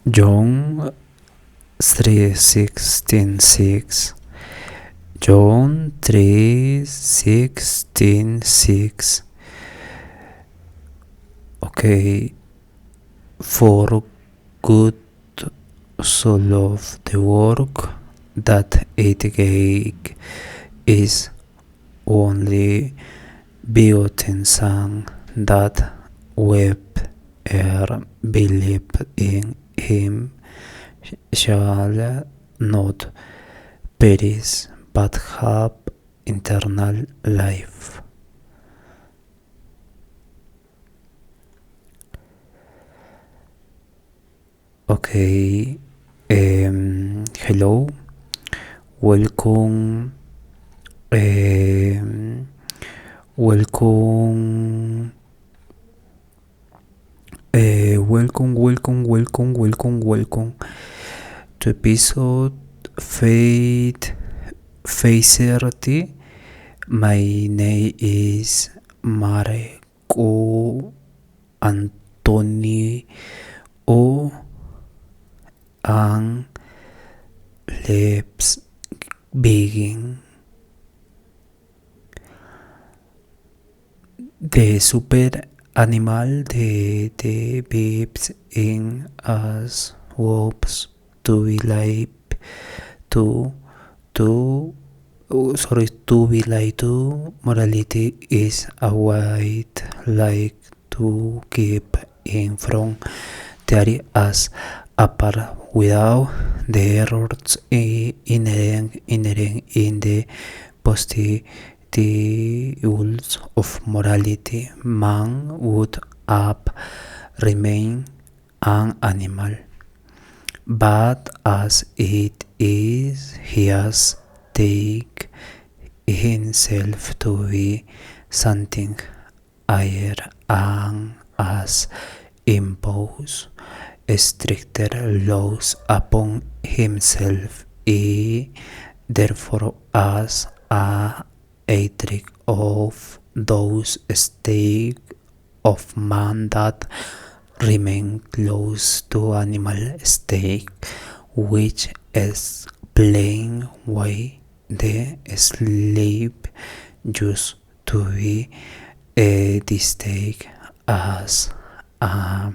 John 3:16:6. John 3:16:6. Okay, for good so love the work that it gave is only begotten Son, that whoever believe in him shall not perish but have eternal life. Okay, hello, welcome, welcome, welcome to episode 30. My name is Marco Antonio and let's begin. The super animal the beeps in us hopes to be like to be like to morality is a white like to keep in front theory as apart without the errors inherent in the postulates of morality. Man would have remained an animal, but as it is, he has taken himself to be something higher and has imposed stricter laws upon himself. He therefore has a trick of those states of man that remain close to animal state, which explain why the slave used to be distinct as a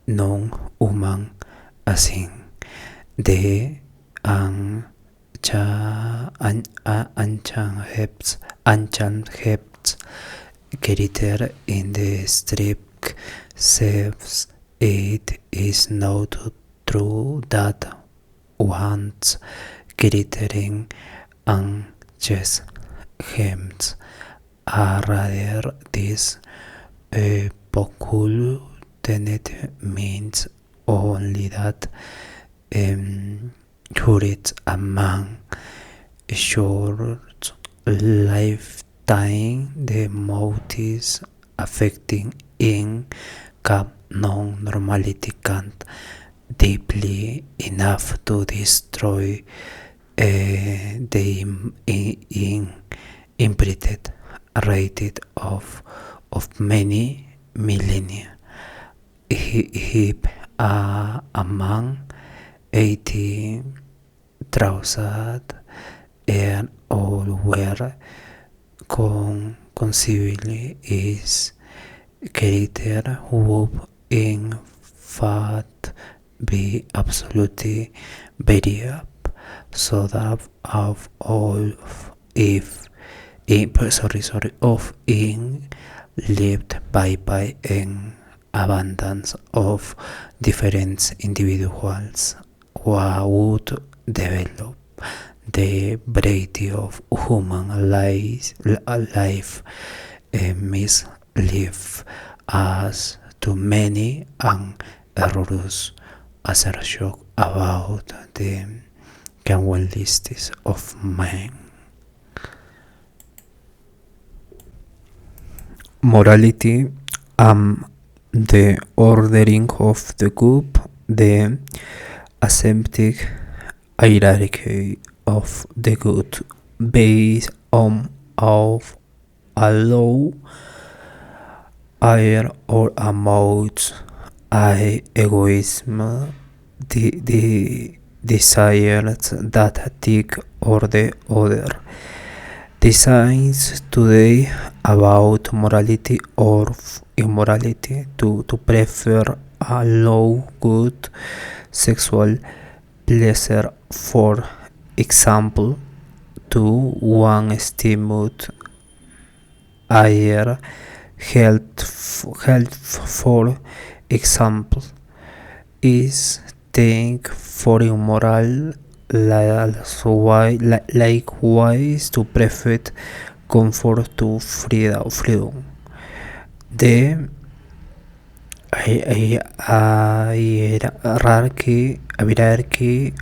non-human asing. The ancient Hebrews character in the strip says it is not true that once charactering ancient hymns are rather this peculiar means only that courage a man short lifetime the motives affecting in cap non-normality can't deeply enough to destroy the imprinted rated of many millennia. If a man 80,000 and all were conceivably is character would in fact be absolutely very up, so that of all if of in lived by an abundance of different individuals who would develop the variety of human life mislive as too many and errors assertions about the capabilities of man. Morality, the ordering of the group, the aseptic hierarchy of the good based on of a low, higher or a mode egoism, the desires that take or the other. Designs today about morality or immorality to prefer a low good sexual pleasure, for example, to one stimulate higher health, for example, is think for immoral. Likewise, to prefer comfort to freedom. The hierarchy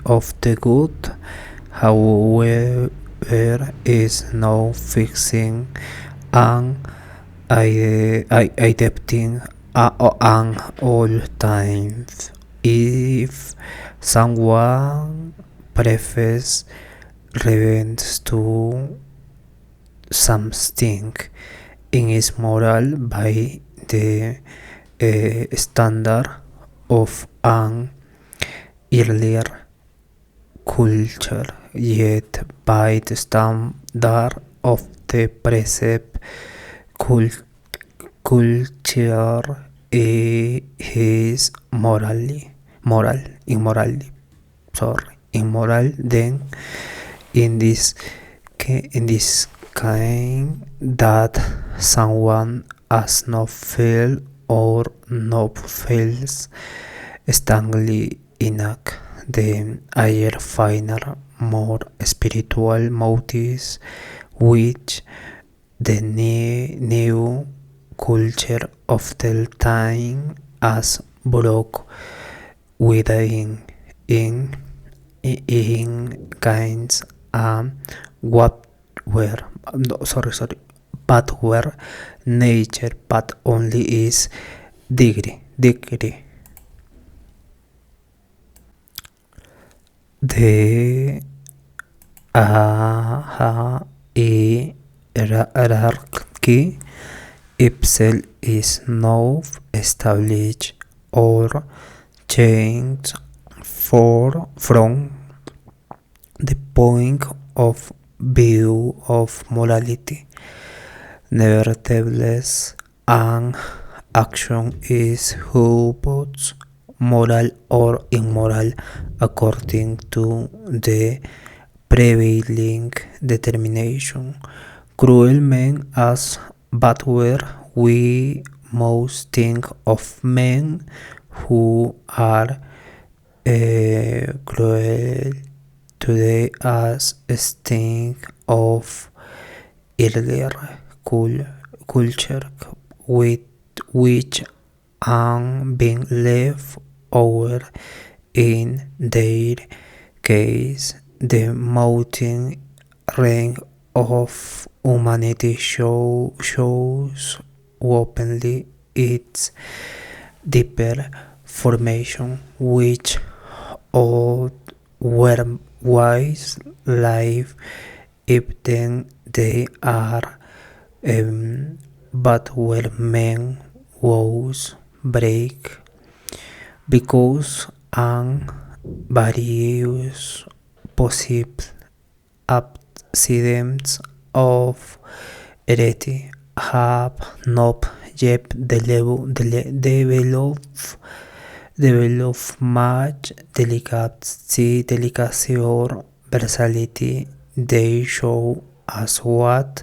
of the good, however, is now fixing and adapting an all times. If someone prefers revenge to something, it is moral by the standard of an earlier culture, yet by the standard of the present culture is immoral. Then in this kind that someone has not felt or not feels strongly enough the higher, finer, more spiritual motives which the new culture of the time has broke within in kinds what were but where nature but only is degree. The hierarchy itself is now established or changed from the point of view of morality. Nevertheless, an action is both moral or immoral according to the prevailing determination. Cruel men as bad were, we must think of men who are cruel today as think of earlier culture with which are being left over. In their case, the mountain range of humanity shows openly its deeper formation, which otherwise life if then they are but where men woes break because and various possible accidents of heredity have not yet develop much delicacy or versatility. They show us what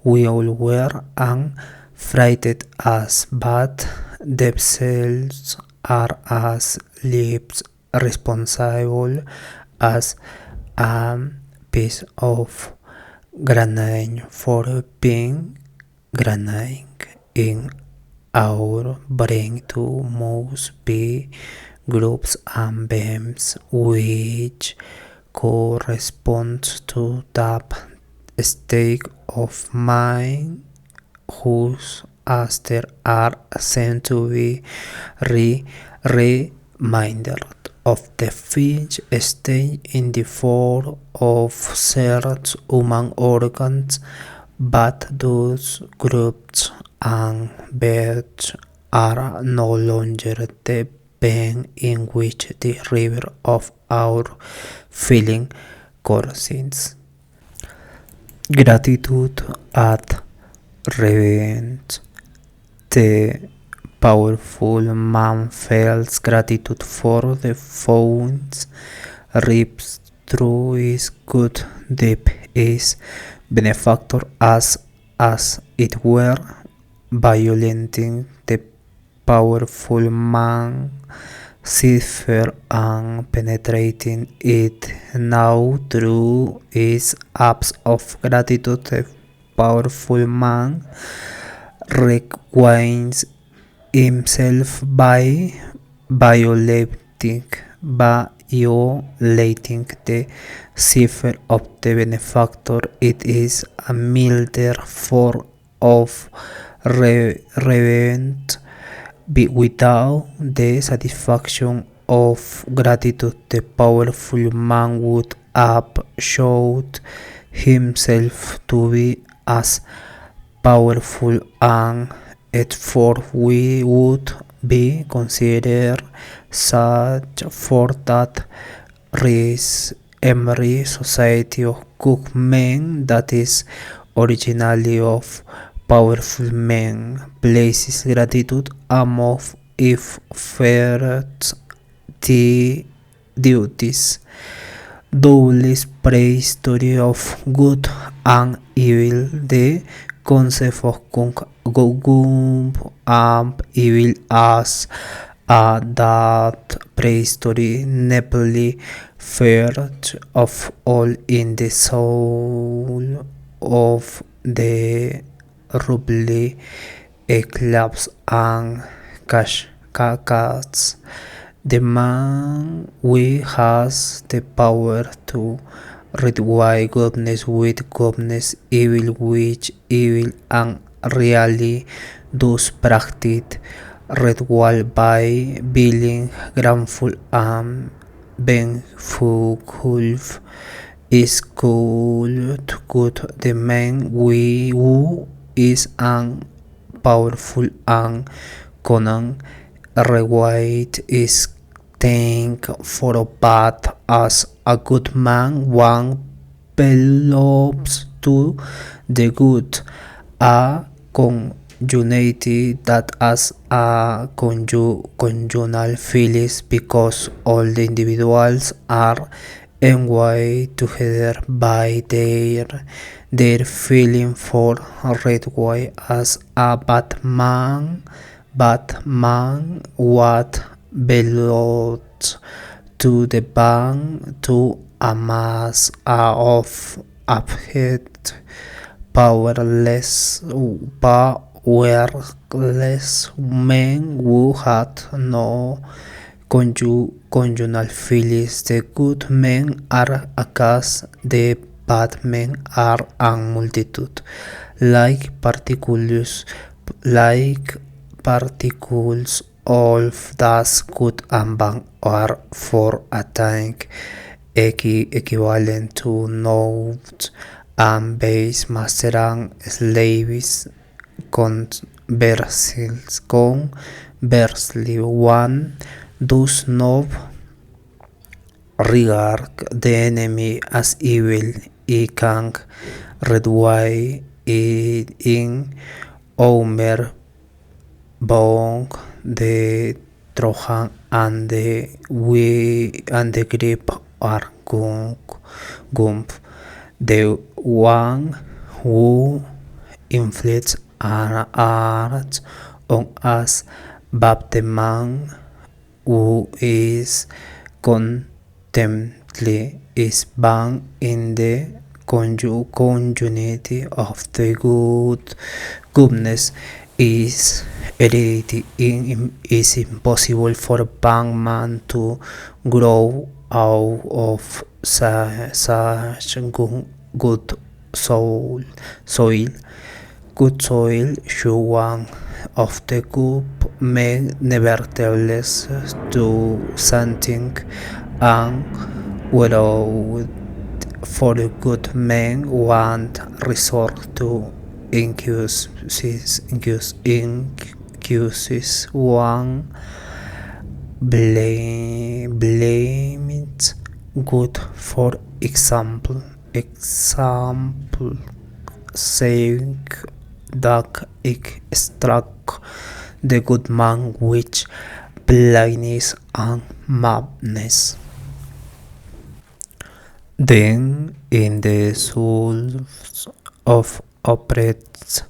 we all were and frightened us, but themselves are as lives responsible as a piece of granite for being granite in our brain to must be groups and beams which correspond to that state of mind whose asters are sent to be reminded of the fixed state in the form of certain human organs, but those groups and birds are no longer the bend in which the river of our feeling courses. Gratitude at revenge. The powerful man feels gratitude for the wounds rips through his good deep is benefactor as it were violenting the powerful man cipher and penetrating it now through his acts of gratitude the powerful man requires himself by violating the cipher of the benefactor. It is a milder form of revenge without the satisfaction of gratitude. The powerful man would have showed himself to be as powerful and therefore we would be considered such for that every society of good men that is originally of powerful men places gratitude among its first duties. Doubtless prehistory of good and evil, the concept of good and evil as that prehistory nepally first of all in the soul of the rubbly eclipse and cats. The man we has the power to require goodness with goodness, evil which evil, and really does practice ritual by being grateful and vengeful is good. The man who is an powerful and Conan reward is thank for a bad as a good man one belongs to the good a conjugated that as a conjugal feelings because all the individuals are enjoyed together by their feeling for red way as a Batman what belongs to the bank to a mass of abject powerless men who had no conjugal feelings. The good men are a cast, the bad men are a multitude, like particles of that good and bad are for a time equivalent to nodes and base master and slaves conversely one does not regard the enemy as evil. He can redway it in Homer Bong, the Trojan and the grip are gump. The one who inflicts an art on us, but the man who is contemptly is bound in the conjugality of the goodness is heredity. It is impossible for a bad man to grow out of such good soil. Good soil should one of the good men nevertheless do something, and without for the good men one resort to increase excuses one blamed good. For example saying that ik struck the good man with blindness and madness. Then in the souls of oppressed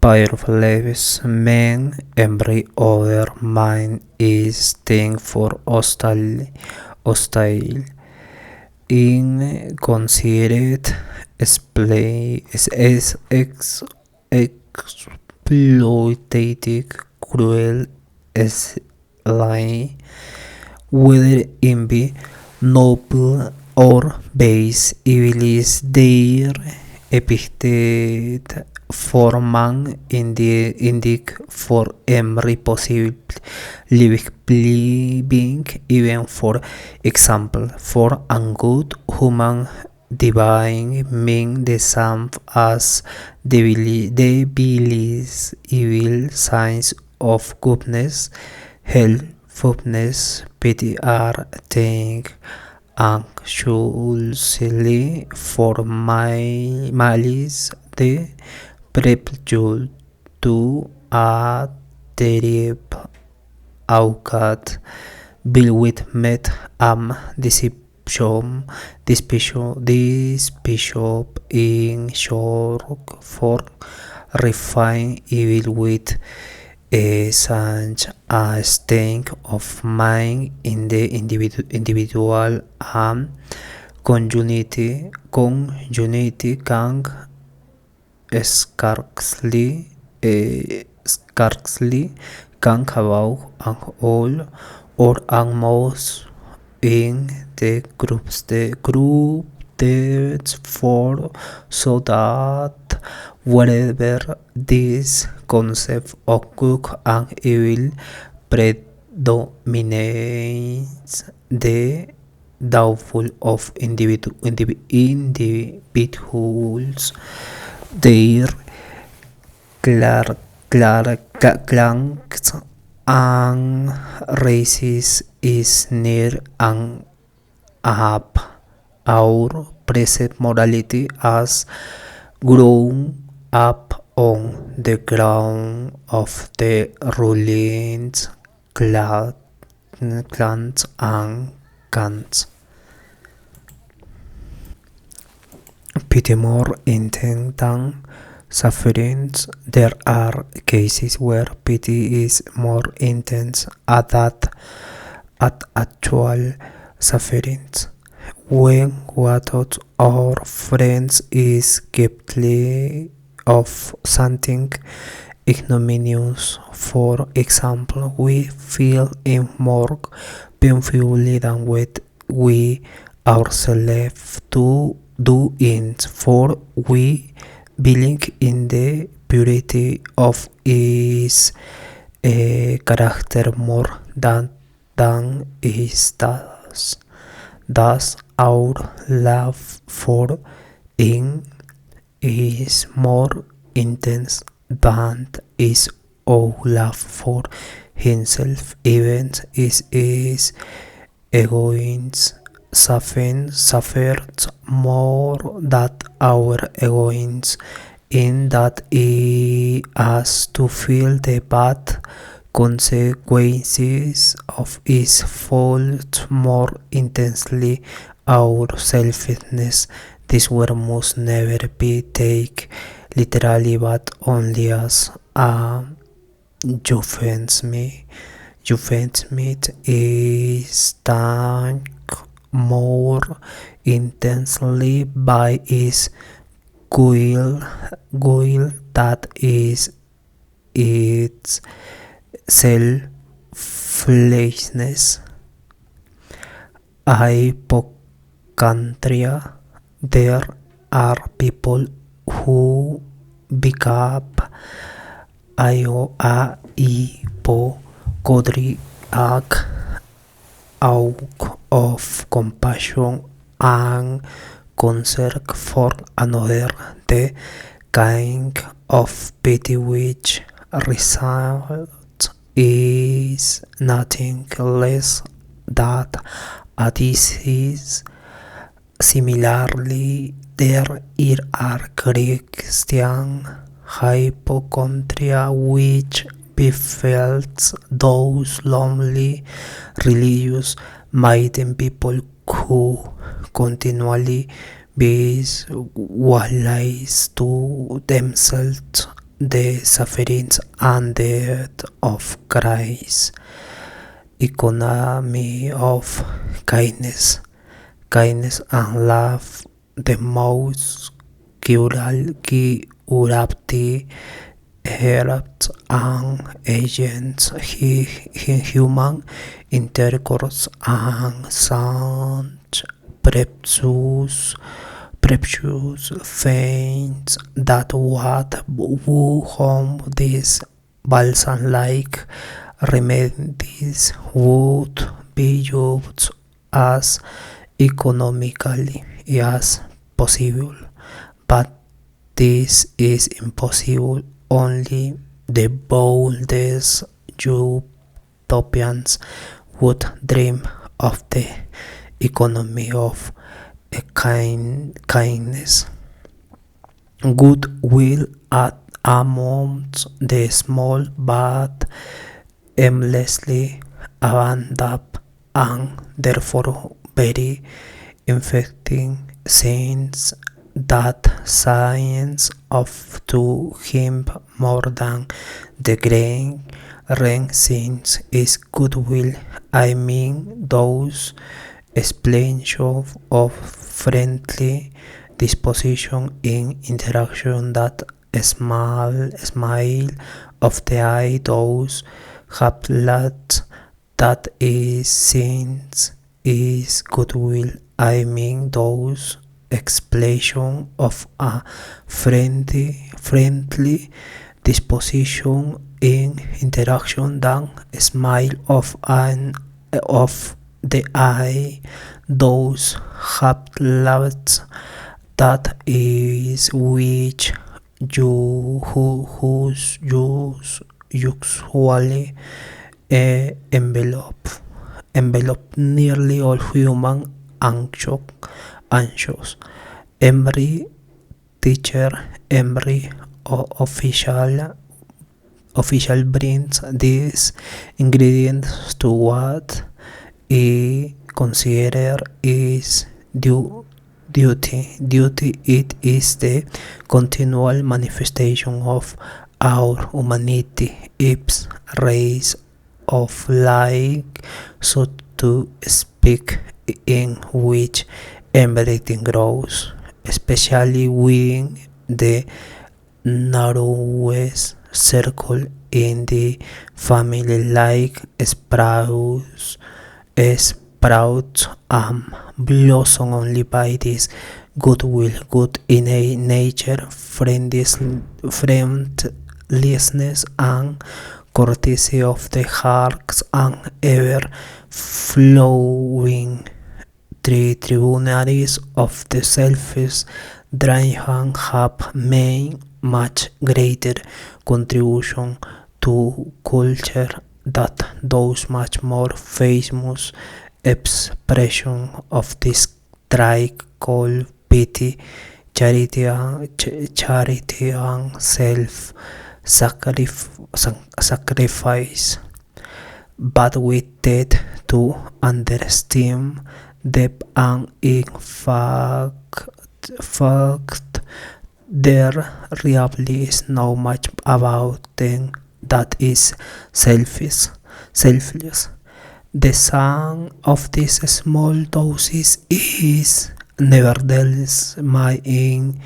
powerless men, every other mind is thing for hostile, inconsiderate, exploitative, cruel, sly, whether it be noble or base, evil is their epithet. For man indeed for every possible living, even for example, for a good human divine mean the same as the evil signs of goodness, helpfulness, pity are things anxiously for my malice the prelude to a terrible outcast, built with met this bishop in short for refine evil with such a state of mind in the individual and community can scarcely can about and all or almost in the groups for so that wherever this concept of good and evil predominates, the doubtful of individuals, their clans and races is near and up. Our present morality has grown up on the ground of the ruling clans and cants. Pity more intense than sufferings. There are cases where pity is more intense at actual sufferings. When one of our friends is guilty of something ignominious, for example, we feel it more painfully than what we ourselves to do it, for we believe in the purity of his character more than his does. Thus, our love for him is more intense than is our love for himself. Even his egoism suffers more than our egoism, in that he has to feel the bad consequences of his fault more intensely. Our selfishness, this word must never be taken literally, but only as a euphemism. Is done more intensely by his will that is its selflessness. Hypochondria. There are people who become hypochondriac out of compassion and concern for another, the kind of pity which result is nothing less than a disease. Similarly, there are Christian hypochondria which befalls those lonely, religious, minded people who continually visualize to themselves the sufferings and death of Christ. Economy of kindness. Kindness and love, the most curative helps and agents in human intercourse and such precious things that what who home these balsam-like remedies would be used as economically as possible, but this is impossible. Only the boldest utopians would dream of the economy of kindness. Goodwill at amongst the small but aimlessly abandoned and therefore very infecting since that science of to him more than the grain since is goodwill. I mean those splendors of friendly disposition in interaction, that smile of the eye, those haplets that is since is goodwill. I mean those expression of a friendly disposition in interaction, than smile of the eye, those haplets that is which whose use usually envelope nearly all human anxious. Every teacher, every official brings these ingredients to what he consider is duty. It is the continual manifestation of our humanity, its race of like, so to speak, in which everything grows, especially within the narrowest circle in the family, like sprouts blossom only by this goodwill, good innate nature, friendliness and courtesy of the hearts, and ever flowing tributaries of the selfish drain have made much greater contribution to culture than those much more famous expression of this trait called pity, charity and self-sacrifice. But we tend to underestimate depth, and in fact there really is not much about them that is selfless. The sum of these small doses is nevertheless mighty.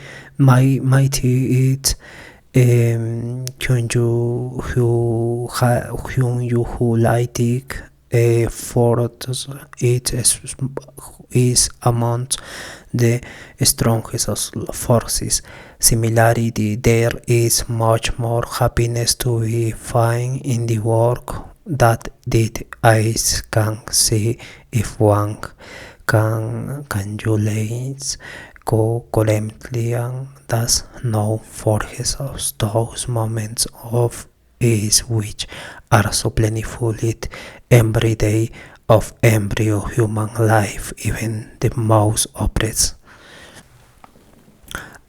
It when you who like for it is among the strongest of forces. Similarly, there is much more happiness to be found in the work that the eyes can see if one can calculate correctly, and does not forget those moments of is which are so plentiful it every day of embryo human life, even the most oppressed.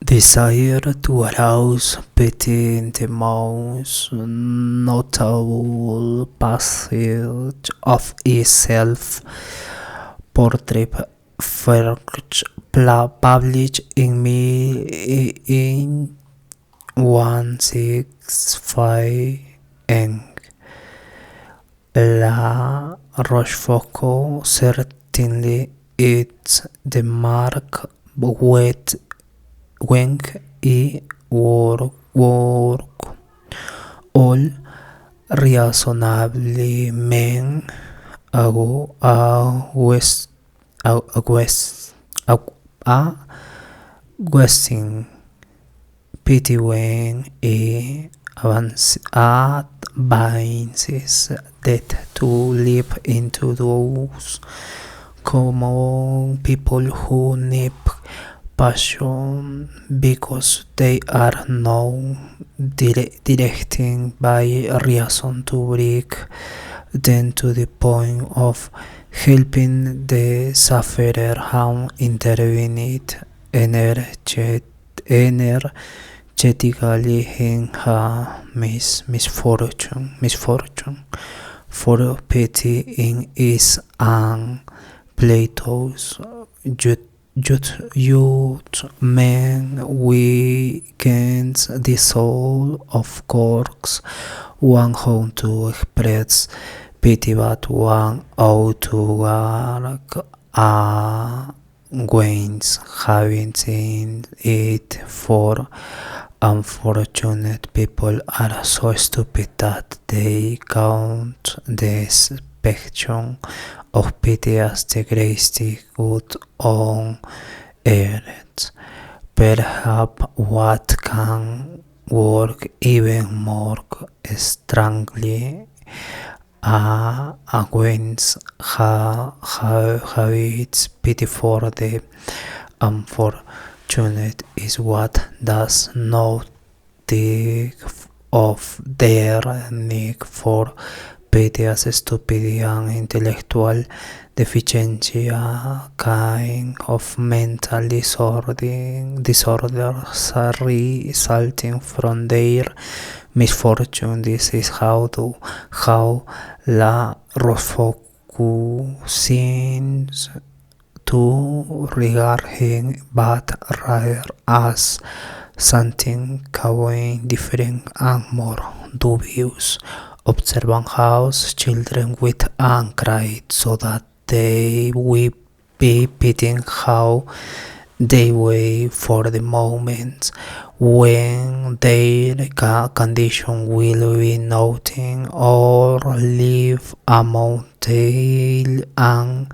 Desire to arouse pity in the most notable passage of his self-portrait first published in 165 en La Rochefoucauld. Certainly it's the mark with when he work all reasonably men wasting pity when he advances that to live into those common people who need passion because they are now directing by reason to bring them to the point of helping the sufferer how intervened energetically in her misfortune. For pity in is and Plato's youth men weakens the soul of course one how to express pity but one ought to work against having seen it for unfortunate people are so stupid that they count the spectrum of pity as the greatest good on earth. Perhaps what can work even more strongly against habits pity for the unfortunate is what does not think of their need for pity as stupidity and intellectual deficiency, a kind of mental disorder resulting from their misfortune. This is how La Rochefoucauld seems to regard him, but rather as something quite different and more dubious. Observing how children weep and cry so that they will be pitying how they wait for the moment when their condition will be nothing or live among tail and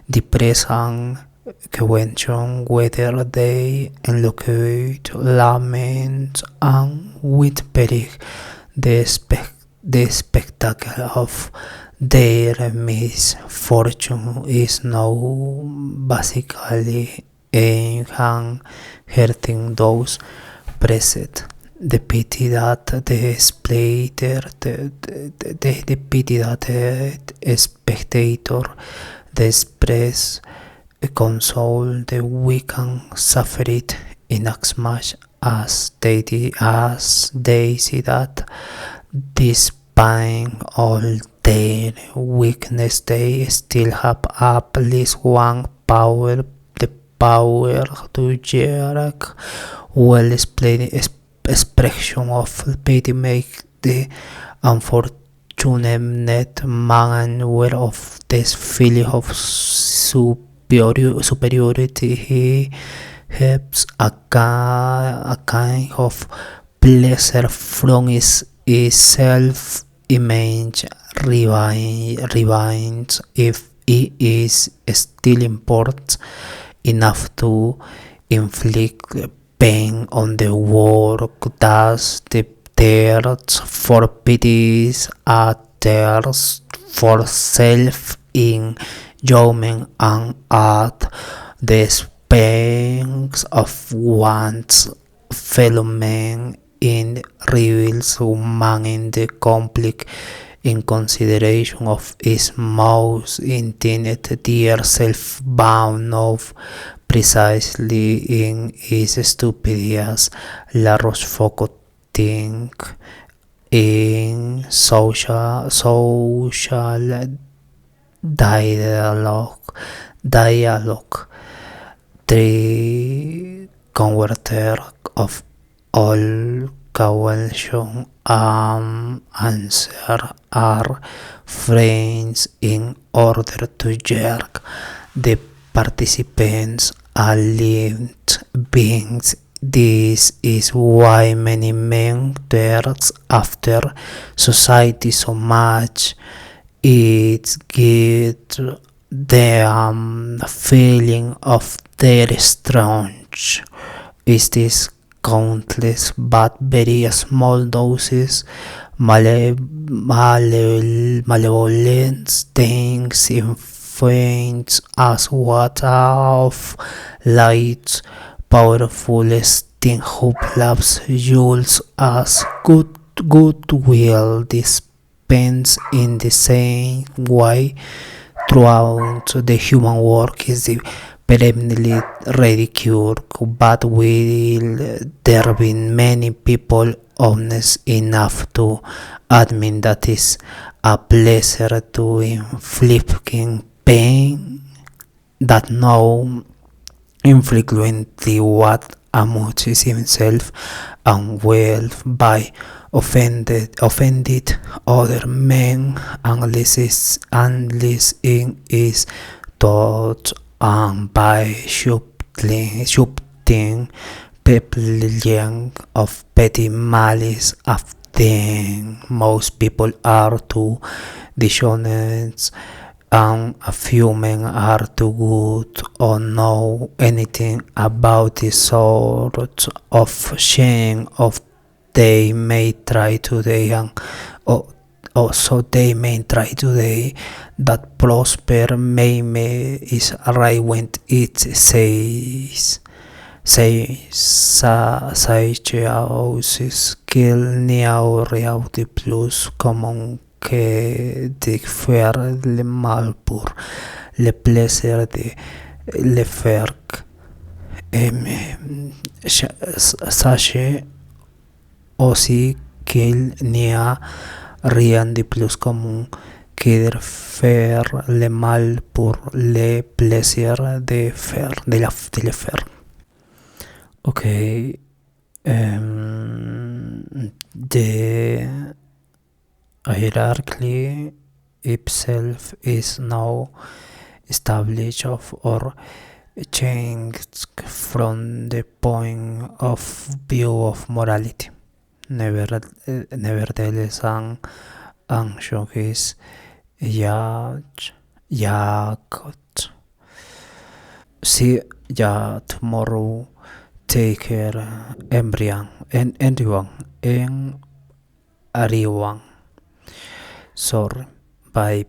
depression question whether they eloquate lament and with pity the spectacle of their misfortune is now basically aimed at hurting those present. The pity that the spectator express console the weak and suffer it inasmuch as they see that despite all their weakness they still have at least one power, the power to jerk well explained expression of pity make the unfortunate man aware of this feeling of superiority. He has a kind of pleasure from his self-image revenge if he is still important enough to inflict pain on the world. Thus the thirst for pity is a thirst for self-enjoyment and at the expense of one's fellow man in reveals human in the conflict in consideration of his most intended dear self-bound of precisely in his stupidest La Rochefoucauld think in social dialogue the converter of all question answer are frames in order to jerk the participants are lived beings. This is why many men thirst after society so much. It gives them a feeling of their strange. Is this countless but very small doses malevolent things in faint as water of light, powerful sting who loves jewels as goodwill dispense in the same way throughout the human work is perennially ridiculed, but will there be many people honest enough to admit that is a pleasure to inflicting pain that no infrequently what amuses himself and will by offended other men unless in his thought and by shifting people of petty malice of them. Most people are too dishonest and a few men are too good or know anything about this sort of shame of they may try today and also they may try today that prosper may is right when it says skill reality plus common que de faire le mal pour le plaisir de le faire sachez aussi qu'il n'y a rien de plus commun que de faire le mal pour le plaisir de le faire. Okay, the hierarchy itself is now established or changed from the point of view of morality. Nevertheless, an anxious yacht. See ya tomorrow. Take care, everyone, and everyone, and everyone. Sorry, bye.